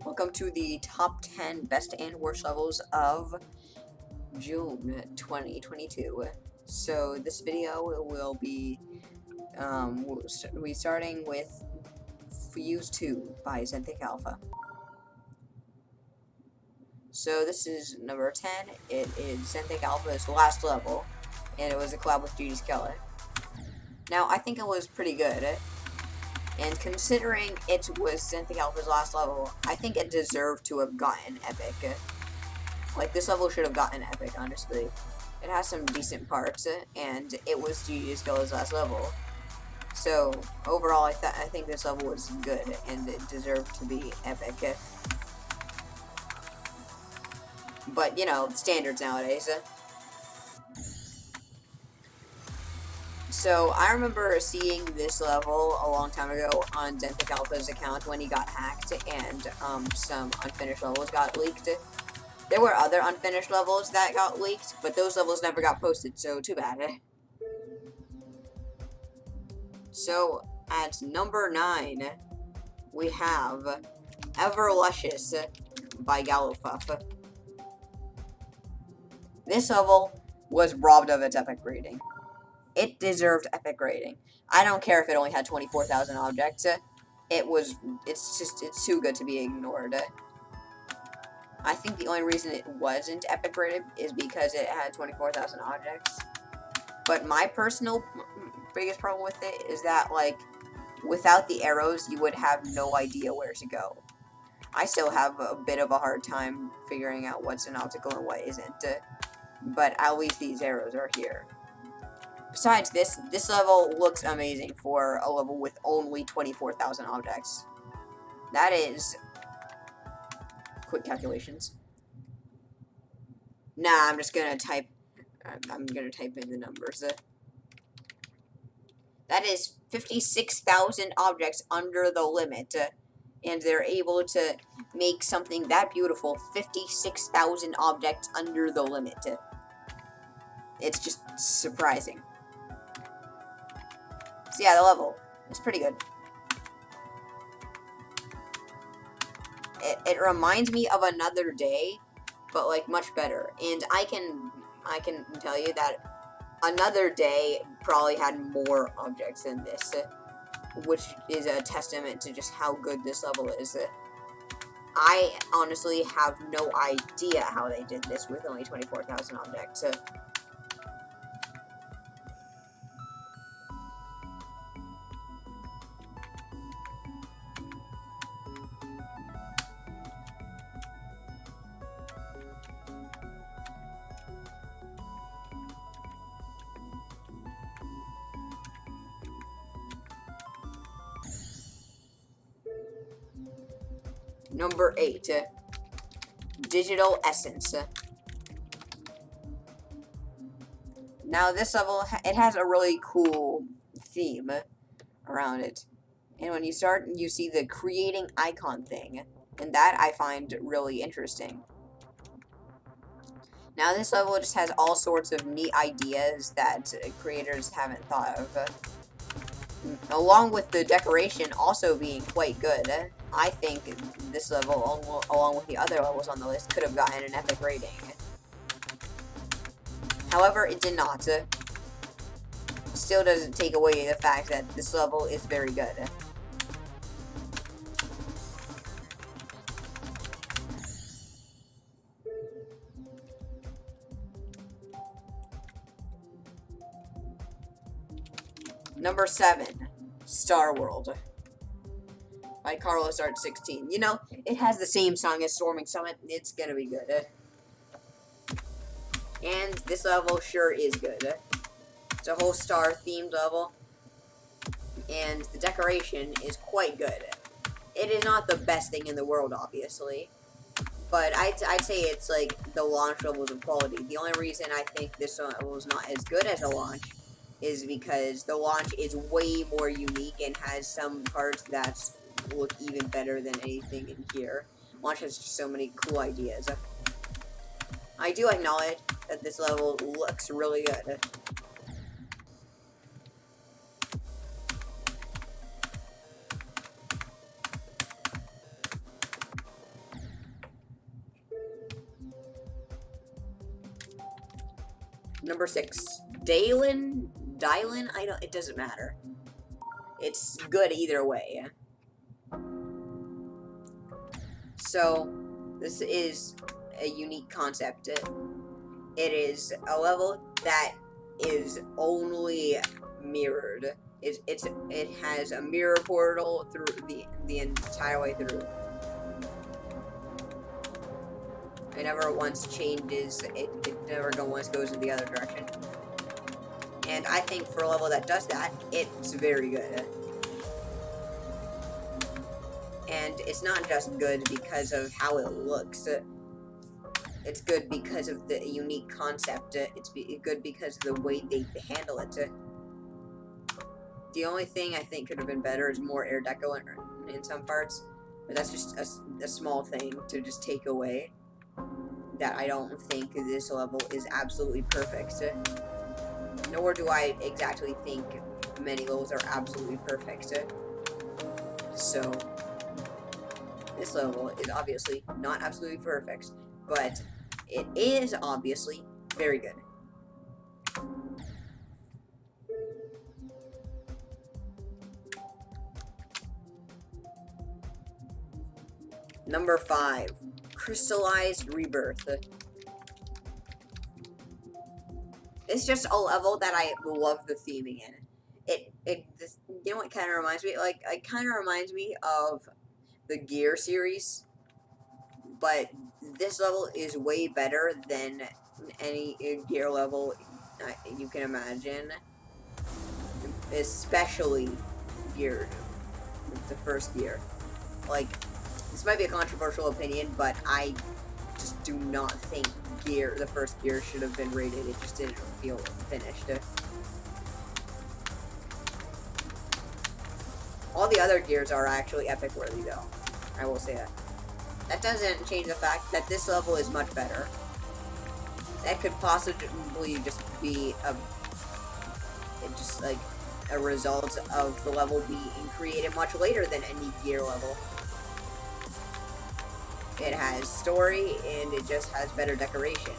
Welcome to the top 10 best and worst levels of June 2022. So this video will be starting with Fuse 2 by Zenthic Alpha. So this is number 10. It is Zenthic Alpha's last level, and it was a collab with Judy Skeller. Now I think it was pretty good. And considering it was Zenthic Alpha's last level, I think it deserved to have gotten epic. Like, this level should have gotten epic, honestly. It has some decent parts, and it was GG's Skiller's last level. So, overall, I think this level was good, and it deserved to be epic. But, you know, standards nowadays. So, I remember seeing this level a long time ago on Zenthic Alpha's account when he got hacked, and some unfinished levels got leaked. There were other unfinished levels that got leaked, but those levels never got posted, so too bad. So, at number 9, we have Everluscious by Gallowfuff. This level was robbed of its epic rating. It deserved epic rating. I don't care if it only had 24,000 objects. It's too good to be ignored. I think the only reason it wasn't epic rated is because it had 24,000 objects. But my personal biggest problem with it is that, like, without the arrows, you would have no idea where to go. I still have a bit of a hard time figuring out what's an obstacle and what isn't. But at least these arrows are here. Besides, this level looks amazing for a level with only 24,000 objects. That is... quick calculations. Nah, I'm gonna type in the numbers. That is 56,000 objects under the limit. And they're able to make something that beautiful, 56,000 objects under the limit. It's just surprising. So yeah, the level is pretty good. It reminds me of Another Day, but like much better. And I can tell you that Another Day probably had more objects than this, which is a testament to just how good this level is. I honestly have no idea how they did this with only 24,000 objects. Number 8, Digital Essence. Now this level, it has a really cool theme around it. And when you start, you see the creating icon thing. And that I find really interesting. Now this level just has all sorts of neat ideas that creators haven't thought of. Along with the decoration also being quite good. I think this level, along with the other levels on the list, could have gotten an epic rating. However, it did not. Still doesn't take away the fact that this level is very good. Number 7, Star World by Carlos Art 16. You know, it has the same song as Storming Summit. It's gonna be good. And this level sure is good. It's a whole star-themed level. And the decoration is quite good. It is not the best thing in the world, obviously. But I'd say it's like the launch levels of quality. The only reason I think this level is not as good as a launch is because the launch is way more unique and has some parts that look even better than anything in here. Launch has just so many cool ideas. I do acknowledge that this level looks really good. Number 6, Dylan, it doesn't matter. It's good either way. So, this is a unique concept. It is a level that is only mirrored. It has a mirror portal through the entire way through. It never once changes. It never once goes in the other direction. And I think for a level that does that, it's very good. And it's not just good because of how it looks. It's good because of the unique concept. It's good because of the way they handle it. The only thing I think could have been better is more air deco in some parts. But that's just a small thing to just take away. That I don't think this level is absolutely perfect. Nor do I exactly think many levels are absolutely perfect. So, this level is obviously not absolutely perfect, but it is obviously very good. Number 5, Crystallized Rebirth. It's just a level that I love the theming in. You know what kind of reminds me? Like, it kind of reminds me of the Gear series, but this level is way better than any Gear level you can imagine. Especially Gear, the first Gear. Like, this might be a controversial opinion, but I just do not think the first Gear should have been rated. It just didn't feel finished. All the other Gears are actually epic worthy, though. I will say that. That doesn't change the fact that this level is much better. That could possibly just be a result of the level being created much later than any Gear level. It has story, and it just has better decoration.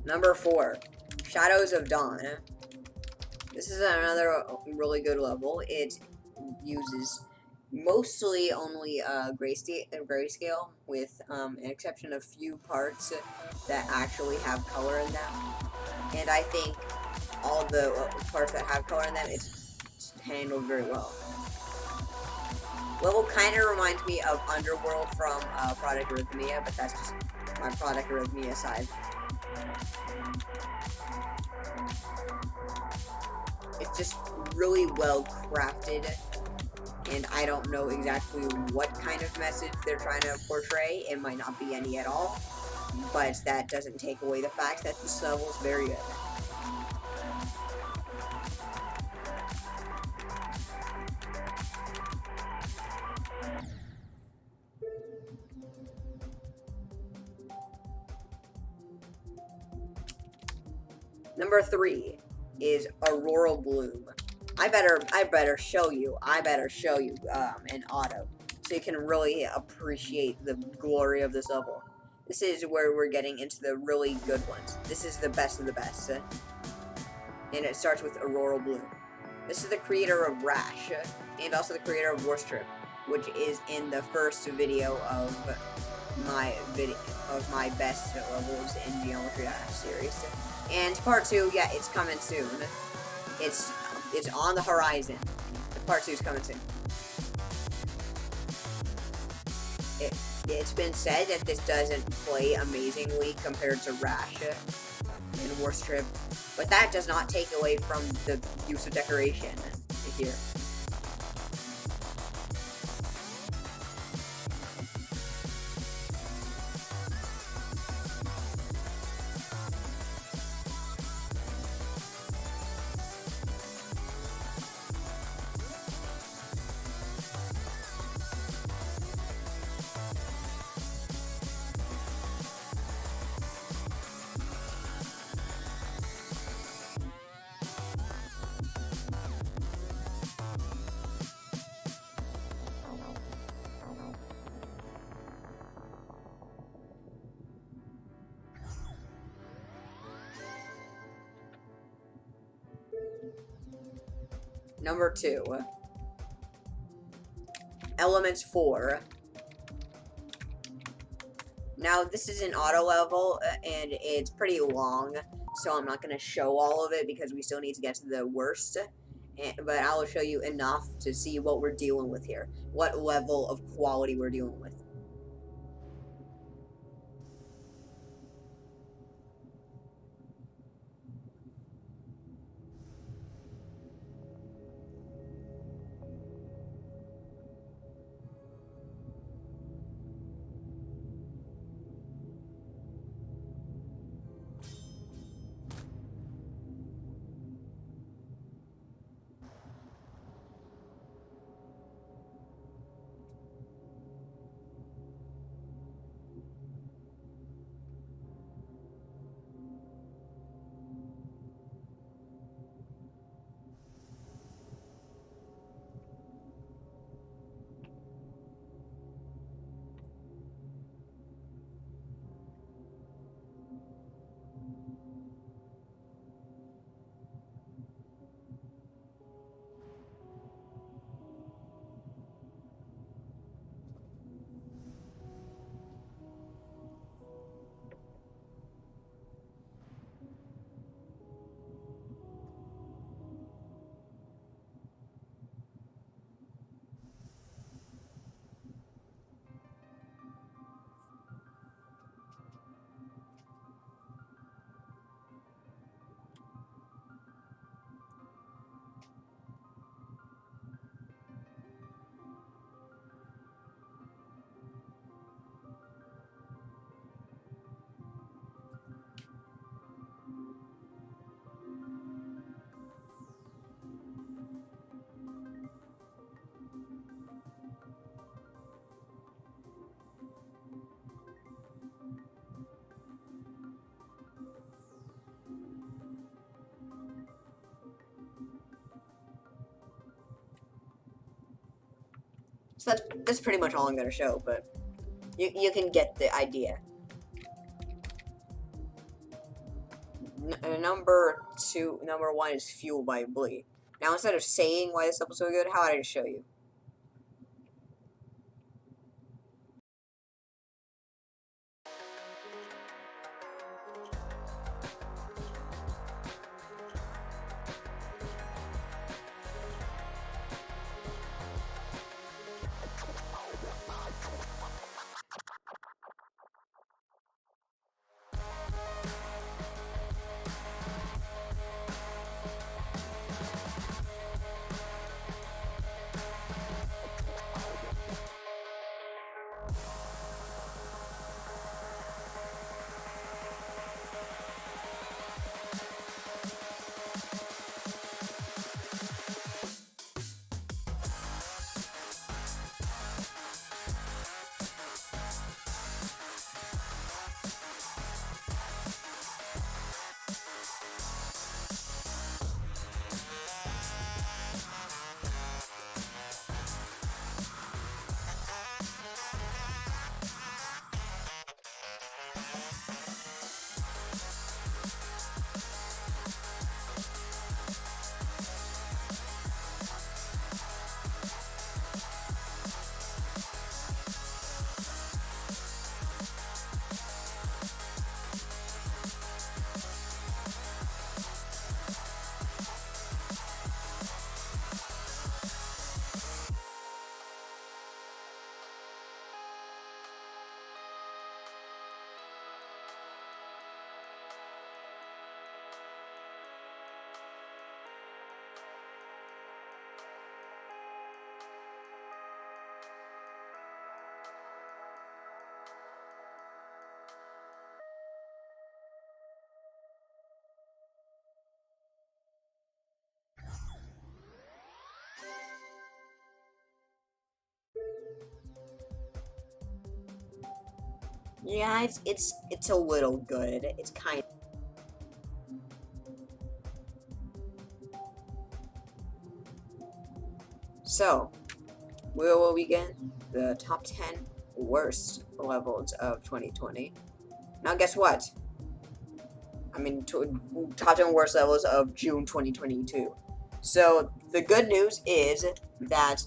Number 4, Shadows of Dawn. This is another really good level. It uses mostly only grayscale, with an exception of few parts that actually have color in them. And I think all the parts that have color in them, it's handled very well. Level kind of reminds me of Underworld from Project Arrhythmia, but that's just my Project Arrhythmia side. It's just really well crafted, and I don't know exactly what kind of message they're trying to portray. It might not be any at all, but that doesn't take away the fact that this level is very good. Number 3 is Auroral Bloom. I better show you an auto, so you can really appreciate the glory of this level. This is where we're getting into the really good ones. This is the best of the best, and it starts with Auroral Bloom. This is the creator of Rash, and also the creator of Worstrip, which is in the first video of my video of my best levels in Geometry Dash series. And part 2, yeah, it's coming soon. It's on the horizon. The part 2 is coming soon. It's been said that this doesn't play amazingly compared to Rash and War Strip, but that does not take away from the use of decoration here. Number 2. Elements 4. Now, this is an auto level, and it's pretty long, so I'm not going to show all of it because we still need to get to the worst. But I will show you enough to see what we're dealing with here, what level of quality we're dealing with. So that's pretty much all I'm going to show, but you can get the idea. Number 1 is Fuel by Blee. Now, instead of saying why this episode's so good, how about I just show you? Yeah, it's a little good. It's kind. So, where will we get the top 10 worst levels of 2020? Now, guess what? I mean, top 10 worst levels of June 2022. So, the good news is that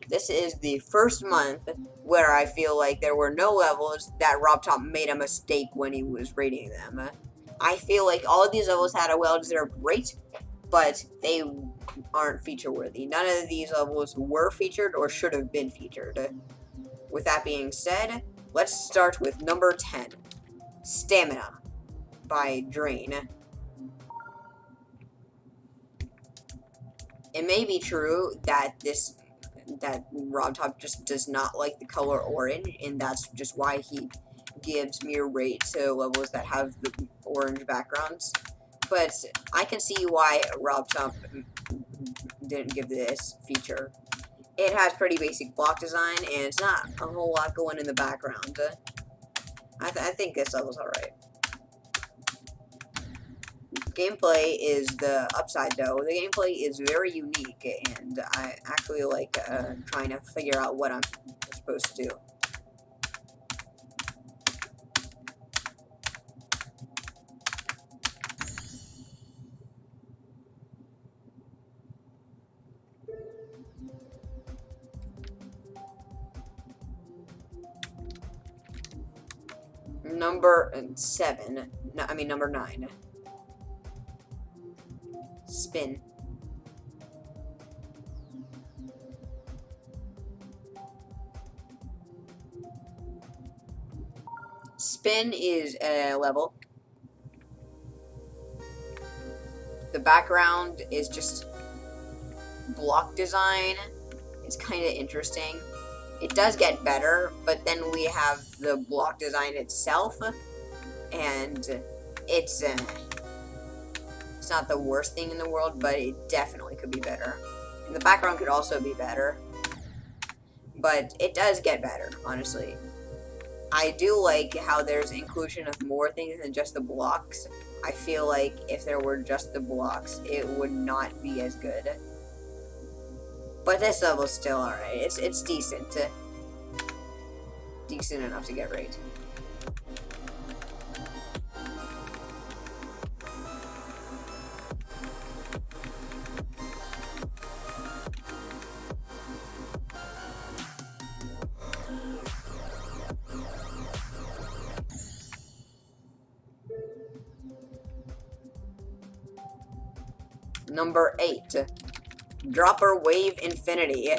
this is the first month where I feel like there were no levels that Rob Top made a mistake when he was rating them. I feel like all of these levels had a well-deserved rate, but they aren't feature worthy. None of these levels were featured or should have been featured. With that being said, let's start with number 10, Stamina by Drain. It may be true that Rob Top just does not like the color orange, and that's just why he gives mere rate to levels that have the orange backgrounds. But I can see why Rob Top didn't give this feature. It has pretty basic block design, and it's not a whole lot going in the background. I think this level's alright. Gameplay is the upside, though. The gameplay is very unique, and I actually like trying to figure out what I'm supposed to do. Number 7. No, I mean number 9. Spin. Spin is a level. The background is just block design. It's kind of interesting. It does get better, but then we have the block design itself, and it's not the worst thing in the world, but it definitely could be better. And the background could also be better, but it does get better, honestly. I do like how there's inclusion of more things than just the blocks. I feel like if there were just the blocks, it would not be as good. But this level's still alright. It's decent. Decent enough to get right. Number 8, Dropper Wave Infinity.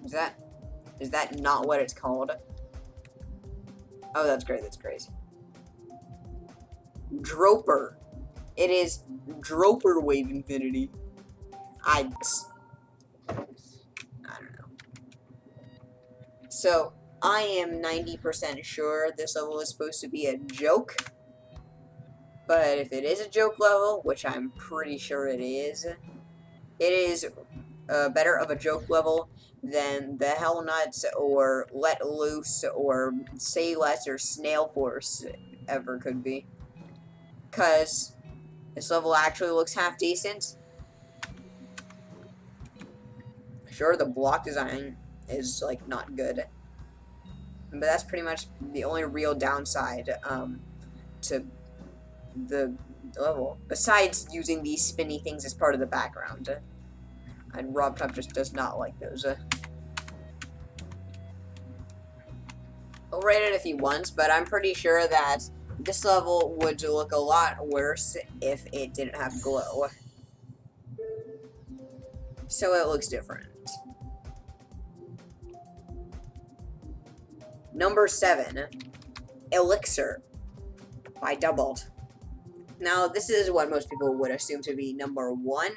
Is that not what it's called? Oh, that's great. That's crazy. Droper. It is Droper Wave Infinity. I don't know. So, I am 90% sure this level is supposed to be a joke. But if it is a joke level, which I'm pretty sure it is better of a joke level than the Hell Nuts or Let Loose or Say Less or Snail Force ever could be. Because this level actually looks half decent. Sure, the block design is, like, not good. But that's pretty much the only real downside to the level. Besides using these spinny things as part of the background. And Rob Top just does not like those. He'll rate it if he wants, but I'm pretty sure that this level would look a lot worse if it didn't have glow. So it looks different. Number 7, Elixir by Doubled. Now, this is what most people would assume to be number 1,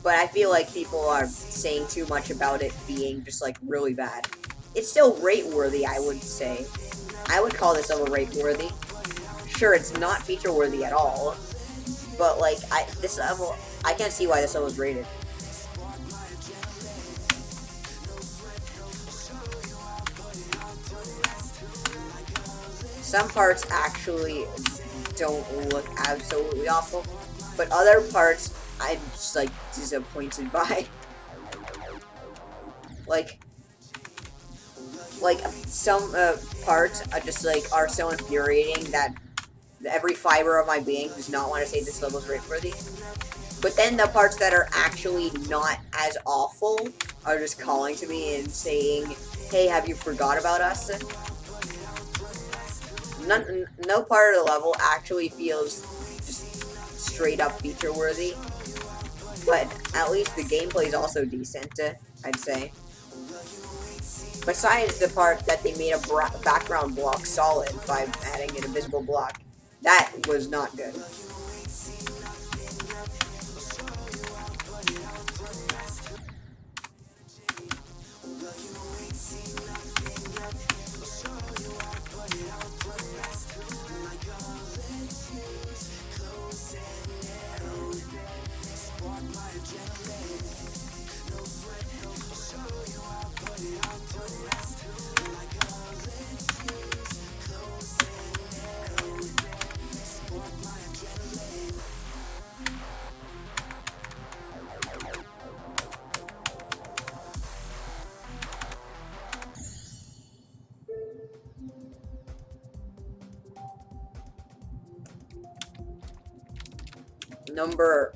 but I feel like people are saying too much about it being just, like, really bad. It's still rate-worthy, I would say. I would call this level rate-worthy. Sure, it's not feature-worthy at all, but, like, this level, I can't see why this level is rated. some parts actually don't look absolutely awful, but other parts I'm just like disappointed by. like some parts are just like are so infuriating that every fiber of my being does not want to say this level's rate worthy. But then the parts that are actually not as awful are just calling to me and saying, "Hey, have you forgot about us?" No part of the level actually feels just straight up feature worthy, but at least the gameplay is also decent, I'd say. Besides the part that they made a background block solid by adding an invisible block, that was not good. Number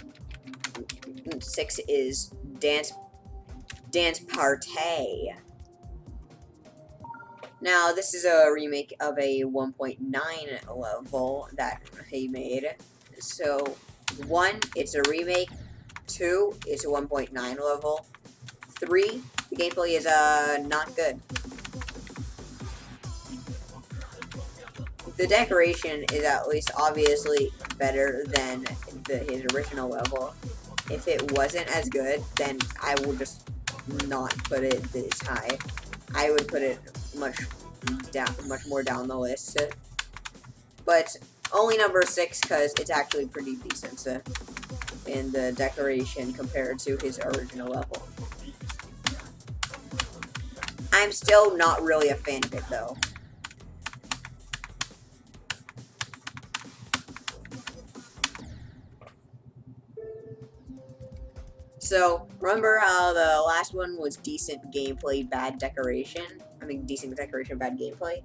6 is Dance Party. Now, this is a remake of a 1.9 level that he made. So, 1, it's a remake. 2, it's a 1.9 level. 3, the gameplay is not good. The decoration is at least obviously better than his original level. If it wasn't as good, then I would just not put it this high. I would put it much more down the list. But only number 6 because it's actually pretty decent in the decoration compared to his original level. I'm still not really a fan of it though. So, remember how the last one was decent gameplay, bad decoration? I mean, decent decoration, bad gameplay?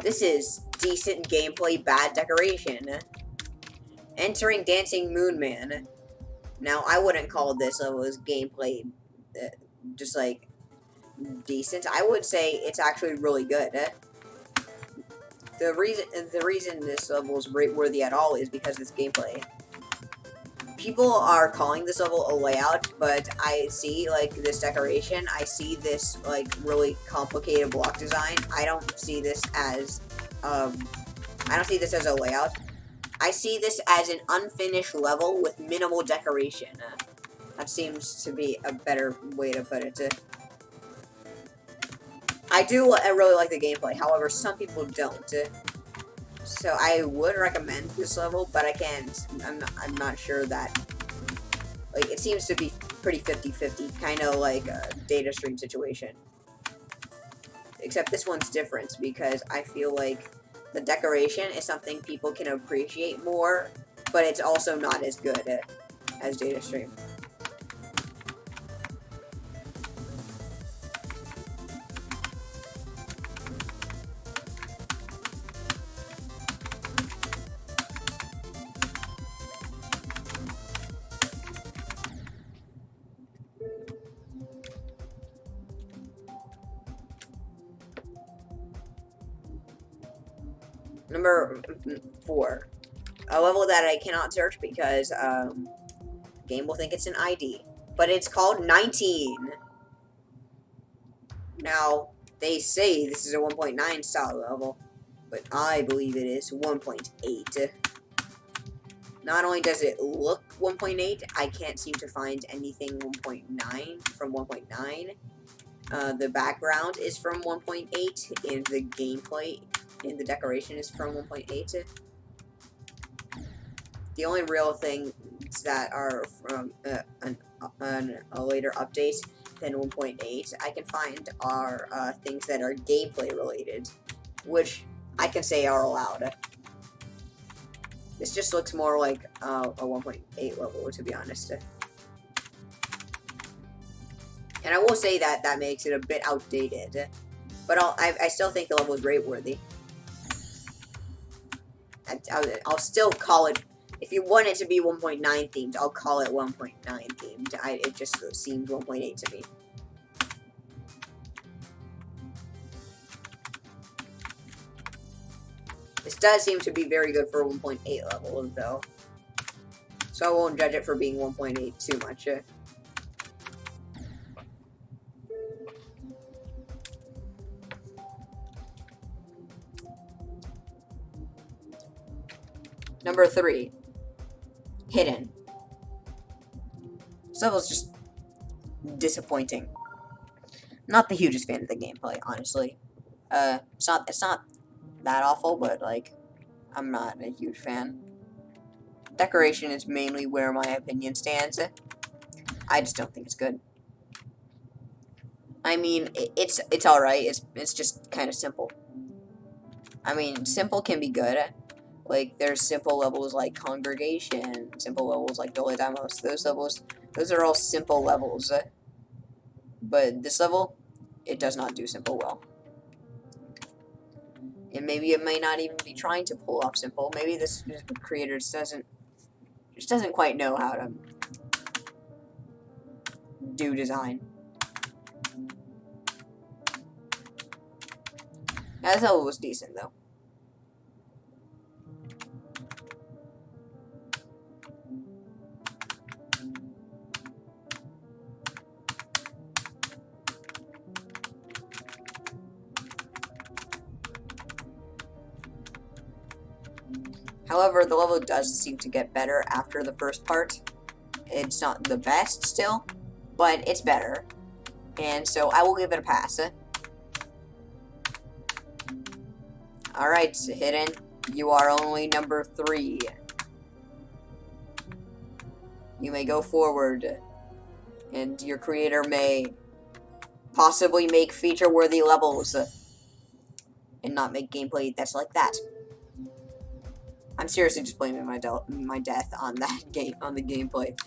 This is decent gameplay, bad decoration. Entering Dancing Moon Man. Now, I wouldn't call this level's gameplay just like decent. I would say it's actually really good. The reason this level is rate worthy at all is because of its gameplay. People are calling this level a layout, but I see like this decoration. I see this like really complicated block design. I don't see this as a layout. I see this as an unfinished level with minimal decoration. That seems to be a better way to put it. I really like the gameplay. However, some people don't. So I would recommend this level, but I can't. I'm not sure that. Like, it seems to be pretty 50-50, kind of like a data stream situation. Except this one's different because I feel like the decoration is something people can appreciate more, but it's also not as good as data stream. Number 4. A level that I cannot search because game will think it's an ID. But it's called 19. Now, they say this is a 1.9 style level, but I believe it is 1.8. Not only does it look 1.8, I can't seem to find anything 1.9 from 1.9. The background is from 1.8, and the gameplay and the decoration is from 1.8. The only real things that are from a later update than 1.8 I can find are things that are gameplay related, which I can say are allowed. This just looks more like a 1.8 level, to be honest. And I will say that that makes it a bit outdated. But I still think the level is rate-worthy. I'll still call it... If you want it to be 1.9 themed, I'll call it 1.9 themed. It just seems 1.8 to me. This does seem to be very good for 1.8 level, though. So I won't judge it for being 1.8 too much. Number 3. Hidden. This level's just disappointing. Not the hugest fan of the gameplay, honestly. It's not that awful, but like, I'm not a huge fan. Decoration is mainly where my opinion stands. I just don't think it's good. I mean, it's alright. It's just kind of simple. I mean, simple can be good. Like, there's simple levels like Congregation, simple levels like Damos. Those are all simple levels. But this level, it does not do simple well. And maybe it may not even be trying to pull off simple. Maybe this creator just doesn't quite know how to do design. Yeah, this level was decent though. However, the level does seem to get better after the first part. It's not the best still, but it's better. And so I will give it a pass. Alright, Hidden, you are only number 3. You may go forward, and your creator may possibly make feature-worthy levels, and not make gameplay that's like that. I'm seriously just blaming my death on that on the gameplay.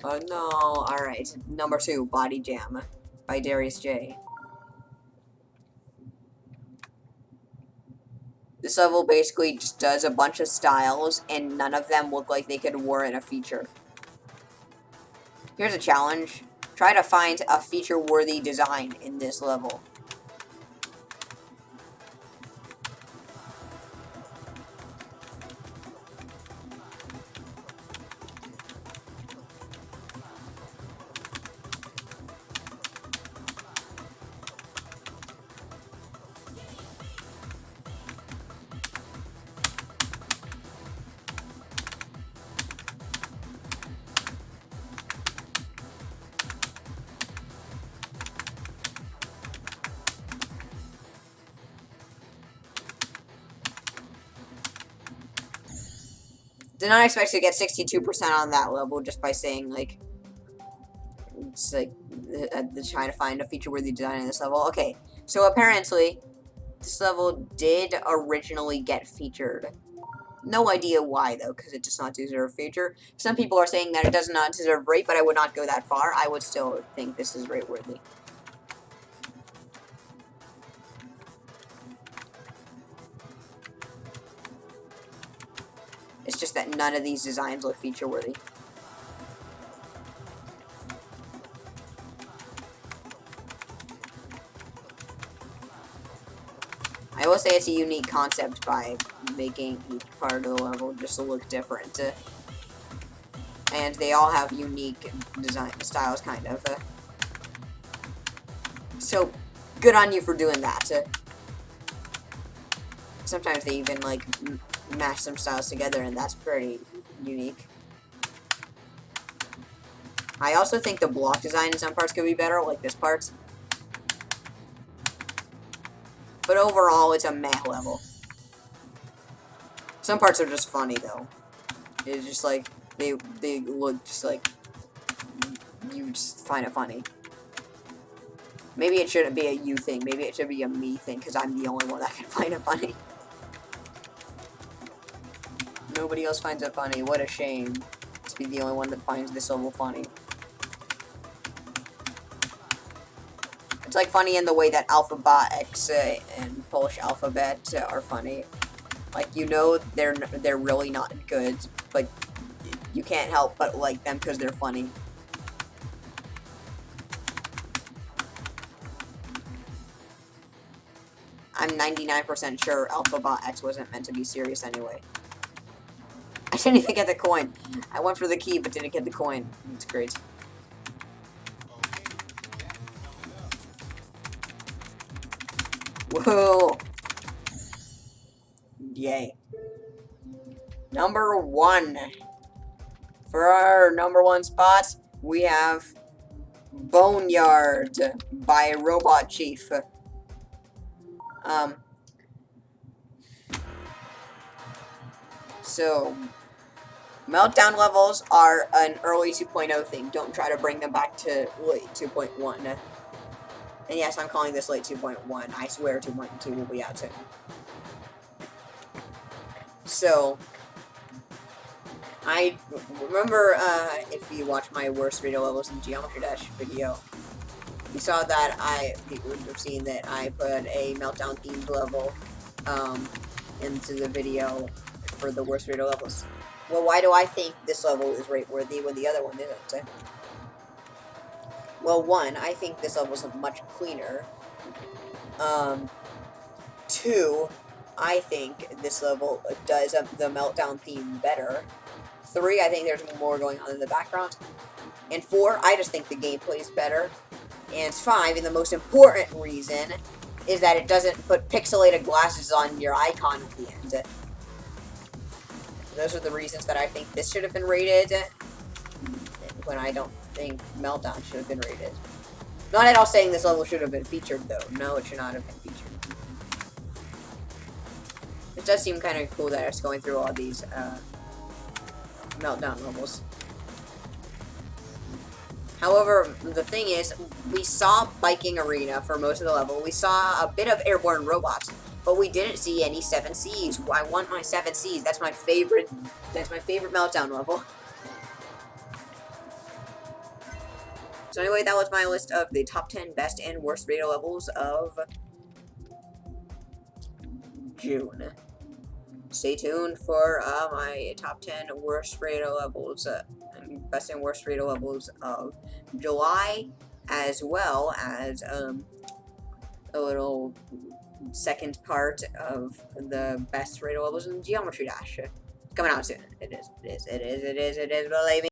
Oh no! Alright, number 2, Body Jam by Darius J. This level basically just does a bunch of styles, and none of them look like they could warrant a feature. Here's a challenge. Try to find a feature-worthy design in this level. Did not expect to get 62% on that level just by saying, like, it's like, trying to find a feature-worthy design in this level. Okay, so apparently, this level did originally get featured. No idea why, though, because it does not deserve feature. Some people are saying that it does not deserve rate, but I would not go that far. I would still think this is rate-worthy. It's just that none of these designs look feature-worthy. I will say it's a unique concept by making each part of the level just look different. And they all have unique design styles, kind of. So, good on you for doing that. Sometimes they even, like, mash some styles together, and that's pretty unique. I also think the block design in some parts could be better, like this part. But overall, it's a meh level. Some parts are just funny, though. It's just like, they look just like, you just find it funny. Maybe it shouldn't be a you thing. Maybe it should be a me thing, because I'm the only one that can find it funny. Nobody else finds it funny. What a shame to be the only one that finds this level funny. It's like funny in the way that Alphabet X and Polish Alphabet are funny. Like, you know they're really not good, but you can't help but like them because they're funny. I'm 99% sure Alphabet X wasn't meant to be serious anyway. I didn't even get the coin. I went for the key, but didn't get the coin. It's great. Whoa. Yay. Number 1. For our number 1 spot, we have Boneyard by Robot Chief. So, meltdown levels are an early 2.0 thing. Don't try to bring them back to late 2.1. And yes, I'm calling this late 2.1. I swear 2.2 will be out soon. So, I remember, if you watch my worst radio levels in Geometry Dash video, you saw that you would have seen that I put a meltdown themed level, into the video for the worst radio levels. Well, why do I think this level is rate-worthy when the other one isn't? Well, 1, I think this level is much cleaner. 2, I think this level does the meltdown theme better. 3, I think there's more going on in the background. And 4, I just think the gameplay is better. And 5, and the most important reason, is that it doesn't put pixelated glasses on your icon at the end. Those are the reasons that I think this should have been rated, when I don't think Meltdown should have been rated. Not at all saying this level should have been featured, though. No, it should not have been featured. It does seem kind of cool that it's going through all these, Meltdown levels. However, the thing is, we saw Biking Arena for most of the level. We saw a bit of Airborne Robots, but we didn't see any 7Cs. I want my 7Cs. That's my favorite Meltdown level. So anyway, that was my list of the top 10 best and worst radio levels of June. Stay tuned for my top 10 worst radio levels, best and worst radio levels of July, as well as a little second part of the best radio levels in Geometry Dash. Coming out soon. It is, believe me.